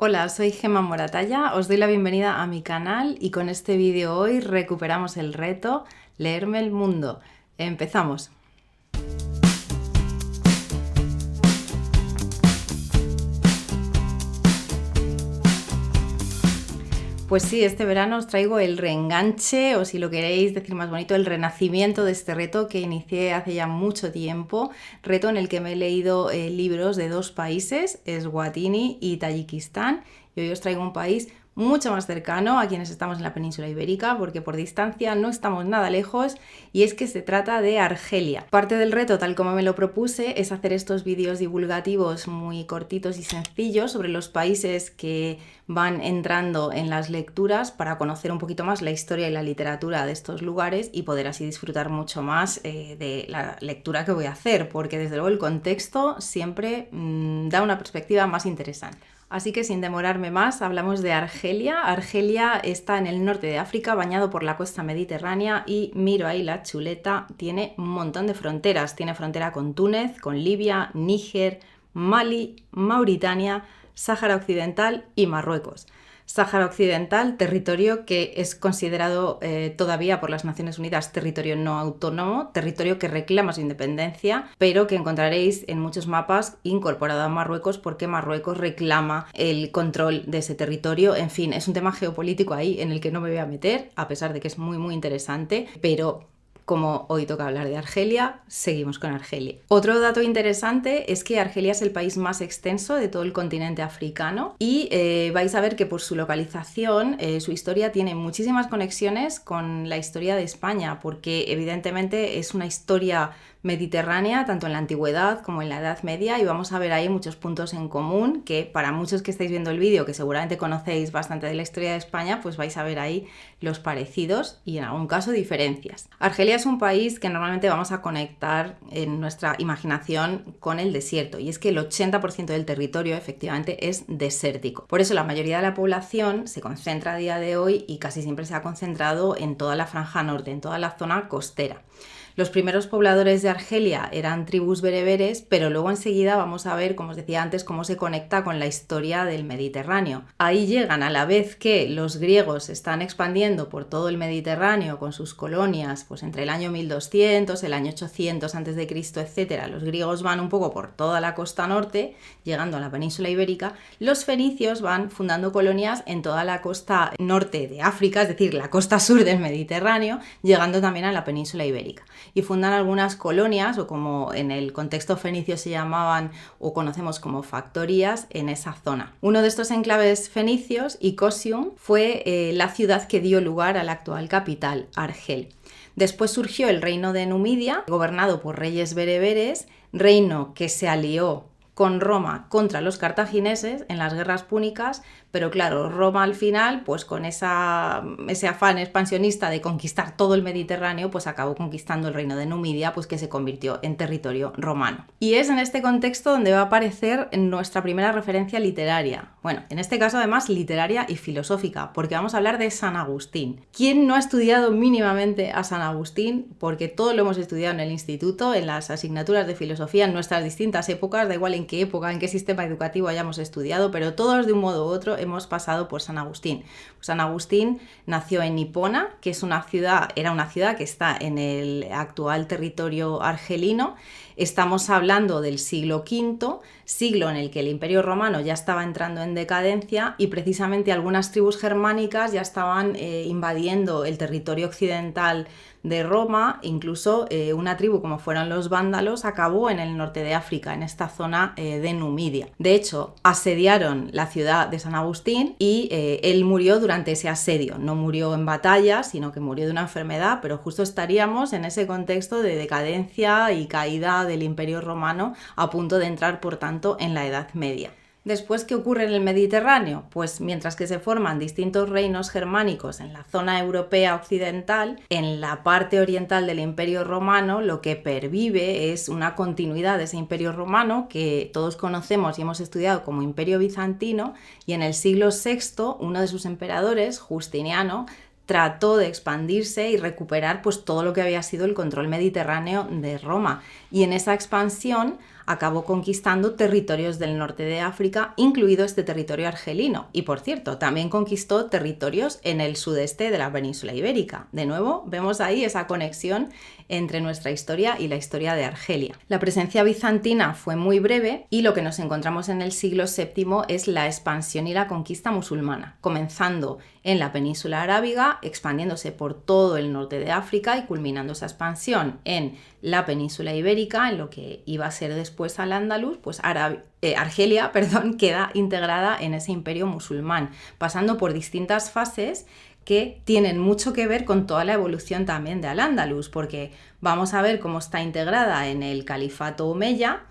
Hola, soy Gemma Moratalla, os doy la bienvenida a mi canal y con este vídeo hoy recuperamos el reto Leerme el mundo. Empezamos. Pues sí, este verano os traigo el reenganche, o si lo queréis decir más bonito, el renacimiento de este reto que inicié hace ya mucho tiempo, reto en el que me he leído libros de dos países, Eswatini y Tayikistán, y hoy os traigo un país mucho más cercano a quienes estamos en la península ibérica, porque por distancia no estamos nada lejos, y es que se trata de Argelia. Parte del reto, tal como me lo propuse, es hacer estos vídeos divulgativos muy cortitos y sencillos sobre los países que van entrando en las lecturas para conocer un poquito más la historia y la literatura de estos lugares y poder así disfrutar mucho más de la lectura que voy a hacer, porque desde luego el contexto siempre da una perspectiva más interesante. Así que sin demorarme más, hablamos de Argelia. Argelia está en el norte de África, bañado por la costa mediterránea, y miro ahí la chuleta, tiene un montón de fronteras. Tiene frontera con Túnez, con Libia, Níger, Mali, Mauritania, Sáhara Occidental y Marruecos. Sáhara Occidental, territorio que es considerado todavía por las Naciones Unidas territorio no autónomo, territorio que reclama su independencia, pero que encontraréis en muchos mapas incorporado a Marruecos porque Marruecos reclama el control de ese territorio. En fin, es un tema geopolítico ahí en el que no me voy a meter, a pesar de que es muy interesante, pero como hoy toca hablar de Argelia, seguimos con Argelia. Otro dato interesante es que Argelia es el país más extenso de todo el continente africano y vais a ver que por su localización, su historia tiene muchísimas conexiones con la historia de España, porque evidentemente es una historia mediterránea, tanto en la antigüedad como en la Edad Media, y vamos a ver ahí muchos puntos en común que para muchos que estáis viendo el vídeo, que seguramente conocéis bastante de la historia de España, pues vais a ver ahí los parecidos y en algún caso diferencias. Argelia es un país que normalmente vamos a conectar en nuestra imaginación con el desierto, y es que el 80% del territorio efectivamente es desértico. Por eso la mayoría de la población se concentra a día de hoy y casi siempre se ha concentrado en toda la franja norte, en toda la zona costera. Los primeros pobladores de Argelia eran tribus bereberes, pero luego enseguida vamos a ver, como os decía antes, cómo se conecta con la historia del Mediterráneo. Ahí llegan a la vez que los griegos se están expandiendo por todo el Mediterráneo con sus colonias, pues entre el año 1200, el año 800 a.C., etc. Los griegos van un poco por toda la costa norte, llegando a la península ibérica. Los fenicios van fundando colonias en toda la costa norte de África, es decir, la costa sur del Mediterráneo, llegando también a la península ibérica. Y fundan algunas colonias, o como en el contexto fenicio se llamaban o conocemos como factorías, en esa zona. Uno de estos enclaves fenicios, Icosium, fue la ciudad que dio lugar a la actual capital, Argel. Después surgió el reino de Numidia, gobernado por reyes bereberes, reino que se alió con Roma contra los cartagineses en las guerras púnicas, pero claro, Roma al final, pues con ese afán expansionista de conquistar todo el Mediterráneo, pues acabó conquistando el reino de Numidia, pues que se convirtió en territorio romano. Y es en este contexto donde va a aparecer nuestra primera referencia literaria. Bueno, en este caso además literaria y filosófica, porque vamos a hablar de San Agustín. ¿Quién no ha estudiado mínimamente a San Agustín? Porque todo lo hemos estudiado en el instituto, en las asignaturas de filosofía, en nuestras distintas épocas, da igual en qué época, en qué sistema educativo hayamos estudiado, pero todos de un modo u otro hemos pasado por San Agustín. San Agustín nació en Hipona, que es era una ciudad que está en el actual territorio argelino. Estamos hablando del siglo V, siglo en el que el Imperio Romano ya estaba entrando en decadencia y precisamente algunas tribus germánicas ya estaban invadiendo el territorio occidental de Roma. Incluso una tribu como fueron los vándalos acabó en el norte de África, en esta zona de Numidia. De hecho, asediaron la ciudad de San Agustín y él murió durante ese asedio. No murió en batalla, sino que murió de una enfermedad, pero justo estaríamos en ese contexto de decadencia y caída del Imperio Romano, a punto de entrar, por tanto, en la Edad Media. Después, ¿qué ocurre en el Mediterráneo? Pues mientras que se forman distintos reinos germánicos en la zona europea occidental, en la parte oriental del Imperio Romano lo que pervive es una continuidad de ese Imperio Romano que todos conocemos y hemos estudiado como Imperio Bizantino, y en el siglo VI uno de sus emperadores, Justiniano, trató de expandirse y recuperar pues todo lo que había sido el control mediterráneo de Roma, y en esa expansión acabó conquistando territorios del norte de África, incluido este territorio argelino. Y por cierto, también conquistó territorios en el sudeste de la península ibérica. De nuevo, vemos ahí esa conexión entre nuestra historia y la historia de Argelia. La presencia bizantina fue muy breve y lo que nos encontramos en el siglo VII es la expansión y la conquista musulmana, comenzando en la península arábiga, expandiéndose por todo el norte de África y culminando esa expansión en la península ibérica, en lo que iba a ser después Al-Ándalus, pues Argelia, queda integrada en ese imperio musulmán, pasando por distintas fases que tienen mucho que ver con toda la evolución también de Al-Ándalus, porque vamos a ver cómo está integrada en el califato omeya.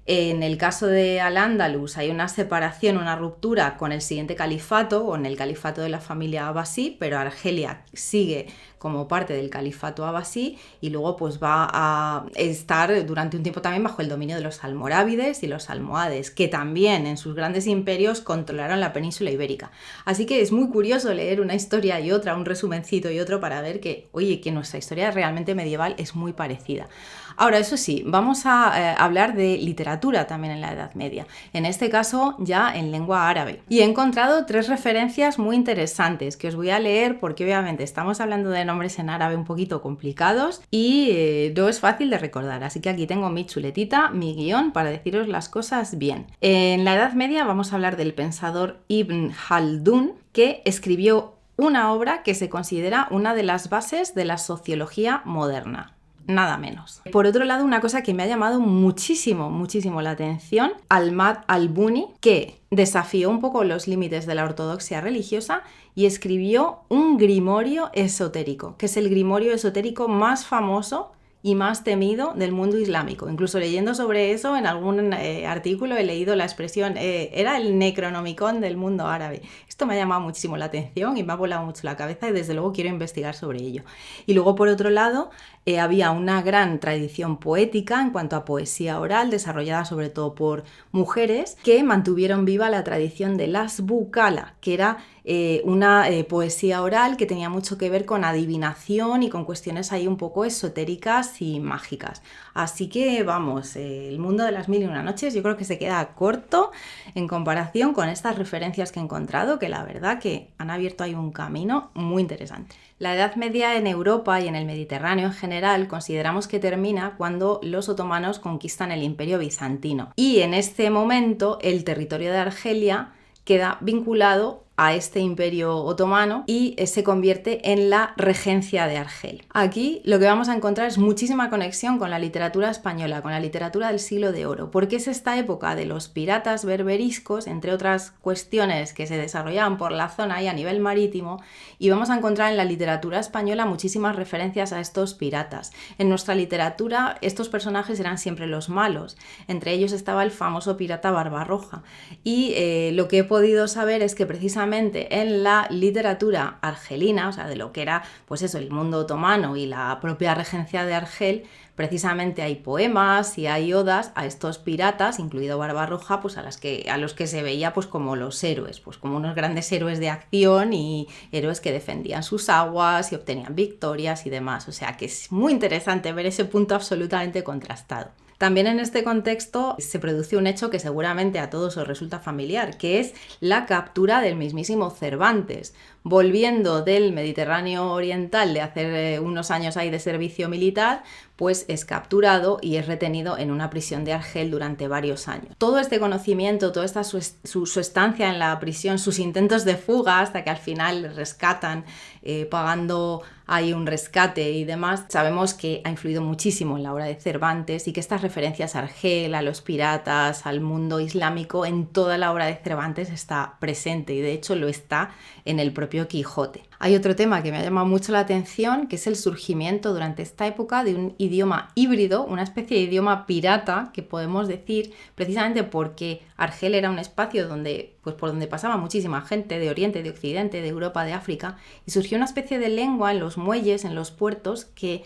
En el caso de Al-Ándalus hay una separación, una ruptura con el siguiente califato, o en el califato de la familia Abbasí, pero Argelia sigue como parte del califato Abbasí y luego pues va a estar durante un tiempo también bajo el dominio de los almorávides y los almohades, que también en sus grandes imperios controlaron la península ibérica. Así que es muy curioso leer una historia y otra, un resumencito y otro, para ver que, oye, que nuestra historia realmente medieval es muy parecida. Ahora, eso sí, vamos a hablar de literatura también en la Edad Media, en este caso ya en lengua árabe. Y he encontrado 3 referencias muy interesantes que os voy a leer porque obviamente estamos hablando de nombres en árabe un poquito complicados y no es fácil de recordar, así que aquí tengo mi chuletita, mi guión para deciros las cosas bien. En la Edad Media vamos a hablar del pensador Ibn Khaldun, que escribió una obra que se considera una de las bases de la sociología moderna. Nada menos. Por otro lado, una cosa que me ha llamado muchísimo la atención, Ahmad al-Buni, que desafió un poco los límites de la ortodoxia religiosa y escribió un grimorio esotérico, que es el grimorio esotérico más famoso y más temido del mundo islámico. Incluso leyendo sobre eso en algún artículo he leído la expresión, era el Necronomicon del mundo árabe. Esto me ha llamado muchísimo la atención y me ha volado mucho la cabeza y desde luego quiero investigar sobre ello. Y luego por otro lado había una gran tradición poética en cuanto a poesía oral, desarrollada sobre todo por mujeres, que mantuvieron viva la tradición de las bukala, que era una poesía oral que tenía mucho que ver con adivinación y con cuestiones ahí un poco esotéricas y mágicas. Así que vamos, el mundo de las mil y una noches yo creo que se queda corto en comparación con estas referencias que he encontrado, que la verdad que han abierto ahí un camino muy interesante. La Edad Media en Europa y en el Mediterráneo en general consideramos que termina cuando los otomanos conquistan el Imperio Bizantino. Y en este momento el territorio de Argelia queda vinculado a este imperio otomano y se convierte en la regencia de Argel. Aquí lo que vamos a encontrar es muchísima conexión con la literatura española, con la literatura del siglo de oro, porque es esta época de los piratas berberiscos, entre otras cuestiones que se desarrollaban por la zona y a nivel marítimo, y vamos a encontrar en la literatura española muchísimas referencias a estos piratas. En nuestra literatura estos personajes eran siempre los malos, entre ellos estaba el famoso pirata Barbarroja, y lo que he podido saber es que precisamente en la literatura argelina, o sea, de lo que era, pues eso, el mundo otomano y la propia regencia de Argel, precisamente hay poemas y hay odas a estos piratas, incluido Barbarroja, pues a los que se veía pues como los héroes, pues como unos grandes héroes de acción y héroes que defendían sus aguas y obtenían victorias y demás. O sea que es muy interesante ver ese punto absolutamente contrastado. También en este contexto se produce un hecho que seguramente a todos os resulta familiar, que es la captura del mismísimo Cervantes. Volviendo del Mediterráneo oriental de hacer unos años ahí de servicio militar, pues es capturado y es retenido en una prisión de Argel durante varios años. Todo este conocimiento, toda esta su estancia en la prisión, sus intentos de fuga hasta que al final le rescatan pagando ahí un rescate y demás, sabemos que ha influido muchísimo en la obra de Cervantes y que estas referencias a Argel, a los piratas, al mundo islámico, en toda la obra de Cervantes está presente y de hecho lo está en el propio Quijote. Hay otro tema que me ha llamado mucho la atención, que es el surgimiento durante esta época de un idioma híbrido, una especie de idioma pirata, que podemos decir, precisamente porque Argel era un espacio por donde pasaba muchísima gente de Oriente, de Occidente, de Europa, de África, y surgió una especie de lengua en los muelles, en los puertos, que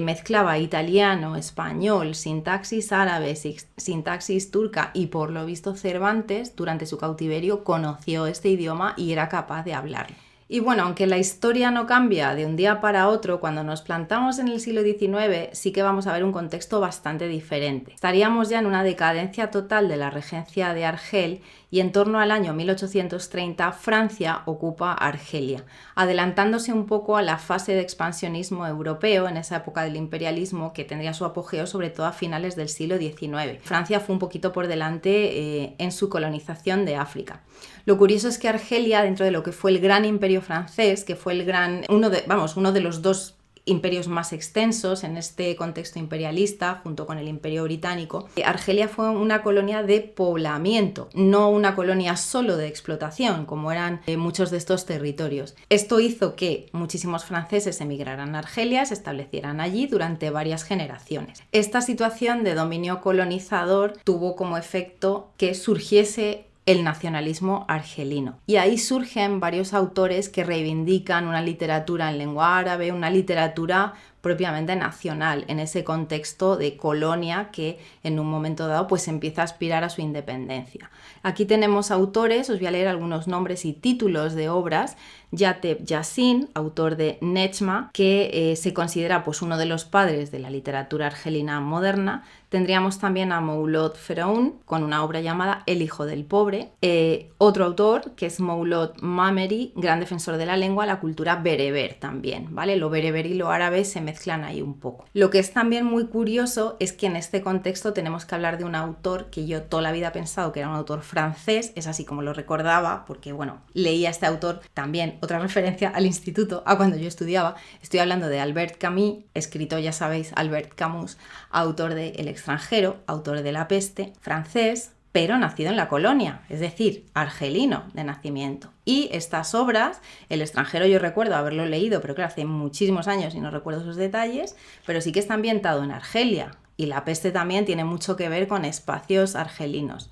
mezclaba italiano, español, sintaxis árabe, sintaxis turca, y por lo visto Cervantes durante su cautiverio conoció este idioma y era capaz de hablarlo. Y bueno, aunque la historia no cambia de un día para otro, cuando nos plantamos en el siglo XIX sí que vamos a ver un contexto bastante diferente. Estaríamos ya en una decadencia total de la regencia de Argel y en torno al año 1830 Francia ocupa Argelia, adelantándose un poco a la fase de expansionismo europeo en esa época del imperialismo que tendría su apogeo sobre todo a finales del siglo XIX. Francia fue un poquito por delante en su colonización de África. Lo curioso es que Argelia, dentro de lo que fue el gran imperio francés, que fue uno de los dos imperios más extensos en este contexto imperialista, junto con el imperio británico, Argelia fue una colonia de poblamiento, no una colonia solo de explotación, como eran muchos de estos territorios. Esto hizo que muchísimos franceses emigraran a Argelia, se establecieran allí durante varias generaciones. Esta situación de dominio colonizador tuvo como efecto que surgiese el nacionalismo argelino. Y ahí surgen varios autores que reivindican una literatura en lengua árabe, una literatura propiamente nacional, en ese contexto de colonia que en un momento dado pues empieza a aspirar a su independencia. Aquí tenemos autores, os voy a leer algunos nombres y títulos de obras. Yateb Yassin, autor de Nejma, que se considera pues uno de los padres de la literatura argelina moderna. Tendríamos también a Moulod Feroun con una obra llamada El hijo del pobre. Otro autor que es Moulod Mameri, gran defensor de la lengua, la cultura bereber también, ¿vale? Lo bereber y lo árabe se mezclan ahí un poco. Lo que es también muy curioso es que en este contexto tenemos que hablar de un autor que yo toda la vida he pensado que era un autor francés, es así como lo recordaba, porque bueno, leía a este autor también, otra referencia al instituto, a cuando yo estudiaba. Estoy hablando de Albert Camus, escritor, ya sabéis, Albert Camus, autor de El extranjero, autor de La peste, francés, pero nacido en la colonia, es decir, argelino de nacimiento. Y estas obras, El extranjero yo recuerdo haberlo leído, pero claro, hace muchísimos años y no recuerdo sus detalles, pero sí que está ambientado en Argelia. Y La peste también tiene mucho que ver con espacios argelinos.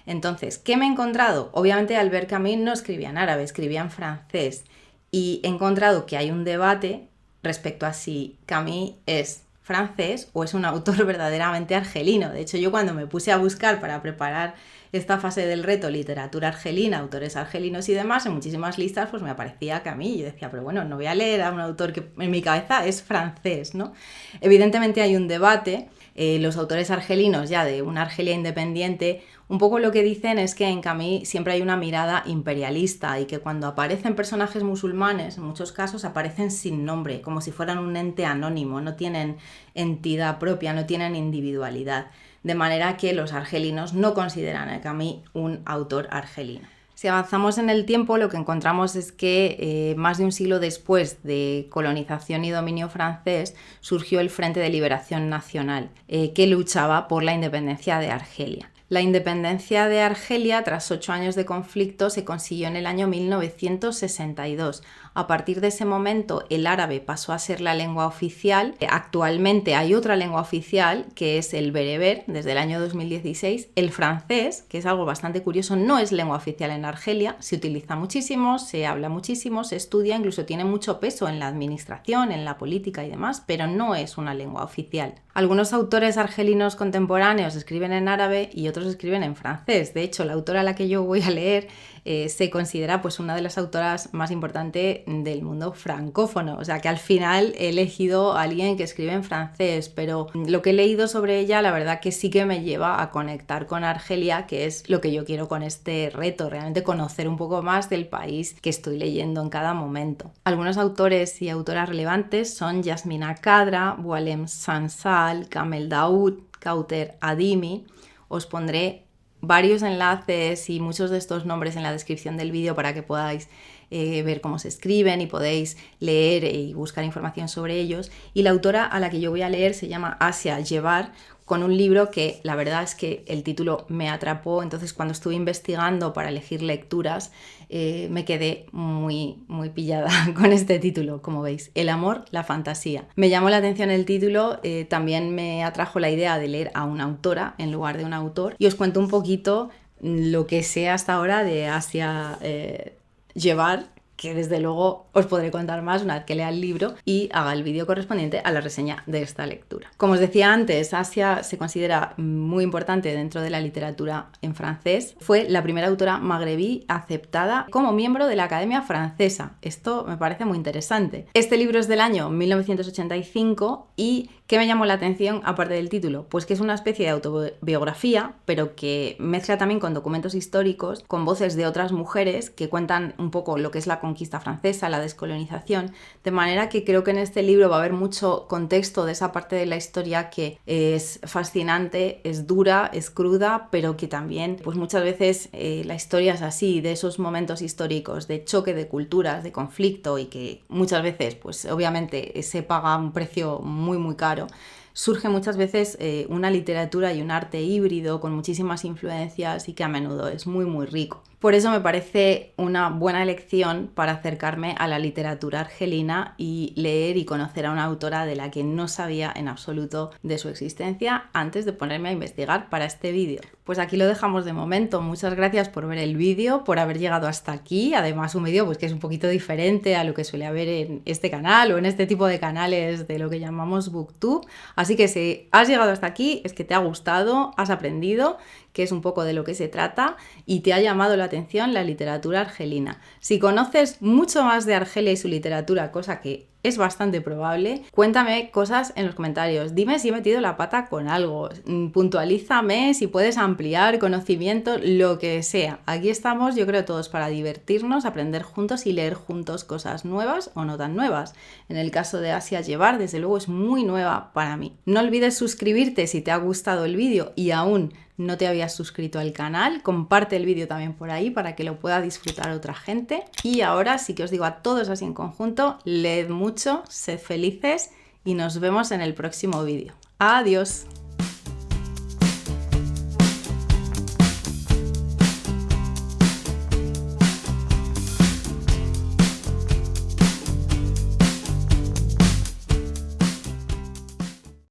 Entonces, ¿qué me he encontrado? Obviamente Albert Camus no escribía en árabe, escribía en francés. Y he encontrado que hay un debate respecto a si Camus es francés o es un autor verdaderamente argelino. De hecho, yo cuando me puse a buscar para preparar esta fase del reto, literatura argelina, autores argelinos y demás, en muchísimas listas pues me aparecía Camus y yo decía, pero bueno, no voy a leer a un autor que en mi cabeza es francés, ¿no? Evidentemente hay un debate. Los autores argelinos ya de una Argelia independiente, un poco lo que dicen es que en Camus siempre hay una mirada imperialista y que cuando aparecen personajes musulmanes, en muchos casos aparecen sin nombre, como si fueran un ente anónimo, no tienen entidad propia, no tienen individualidad, de manera que los argelinos no consideran a Camus un autor argelino. Si avanzamos en el tiempo, lo que encontramos es que más de un siglo después de colonización y dominio francés, surgió el Frente de Liberación Nacional, que luchaba por la independencia de Argelia. La independencia de Argelia, tras 8 años de conflicto, se consiguió en el año 1962. A partir de ese momento, el árabe pasó a ser la lengua oficial. Actualmente hay otra lengua oficial, que es el bereber, desde el año 2016. El francés, que es algo bastante curioso, no es lengua oficial en Argelia. Se utiliza muchísimo, se habla muchísimo, se estudia, incluso tiene mucho peso en la administración, en la política y demás, pero no es una lengua oficial. Algunos autores argelinos contemporáneos escriben en árabe y otros escriben en francés. De hecho, la autora a la que yo voy a leer se considera pues una de las autoras más importantes del mundo francófono. O sea que al final he elegido a alguien que escribe en francés, pero lo que he leído sobre ella, la verdad que sí que me lleva a conectar con Argelia, que es lo que yo quiero con este reto, realmente conocer un poco más del país que estoy leyendo en cada momento. Algunos autores y autoras relevantes son Yasmina Khadra, Boualem Sansal, Kamel Daoud, Kauter Adimi. Os pondré varios enlaces y muchos de estos nombres en la descripción del vídeo para que podáis ver cómo se escriben y podéis leer y buscar información sobre ellos. Y la autora a la que yo voy a leer se llama Asia Yebar, con un libro que la verdad es que el título me atrapó. Entonces cuando estuve investigando para elegir lecturas me quedé muy pillada con este título, como veis, El amor, la fantasía. Me llamó la atención el título, también me atrajo la idea de leer a una autora en lugar de un autor, y os cuento un poquito lo que sé hasta ahora de Asia Yebar, que desde luego os podré contar más una vez que lea el libro y haga el vídeo correspondiente a la reseña de esta lectura. Como os decía antes, Asia se considera muy importante dentro de la literatura en francés. Fue la primera autora magrebí aceptada como miembro de la Academia Francesa. Esto me parece muy interesante. Este libro es del año 1985 y ¿qué me llamó la atención aparte del título? Pues que es una especie de autobiografía, pero que mezcla también con documentos históricos, con voces de otras mujeres que cuentan un poco lo que es la conquista francesa, la descolonización, de manera que creo que en este libro va a haber mucho contexto de esa parte de la historia que es fascinante, es dura, es cruda, pero que también pues muchas veces la historia es así, de esos momentos históricos de choque de culturas, de conflicto y que muchas veces pues obviamente se paga un precio muy caro. Surge muchas veces una literatura y un arte híbrido con muchísimas influencias y que a menudo es muy rico. Por eso me parece una buena elección para acercarme a la literatura argelina y leer y conocer a una autora de la que no sabía en absoluto de su existencia antes de ponerme a investigar para este vídeo. Pues aquí lo dejamos de momento. Muchas gracias por ver el vídeo, por haber llegado hasta aquí. Además, un vídeo pues que es un poquito diferente a lo que suele haber en este canal o en este tipo de canales de lo que llamamos BookTube. Así que si has llegado hasta aquí es que te ha gustado, has aprendido, que es un poco de lo que se trata y te ha llamado la atención la literatura argelina. Si conoces mucho más de Argelia y su literatura, cosa que es bastante probable, cuéntame cosas en los comentarios. Dime si he metido la pata con algo, puntualízame si puedes ampliar conocimiento, lo que sea. Aquí estamos, yo creo, todos para divertirnos, aprender juntos y leer juntos cosas nuevas o no tan nuevas. En el caso de Asia Yebar, desde luego es muy nueva para mí. No olvides suscribirte si te ha gustado el vídeo y aún no te habías suscrito al canal, comparte el vídeo también por ahí para que lo pueda disfrutar otra gente. Y ahora sí que os digo a todos así en conjunto, leed mucho, sed felices y nos vemos en el próximo vídeo. ¡Adiós!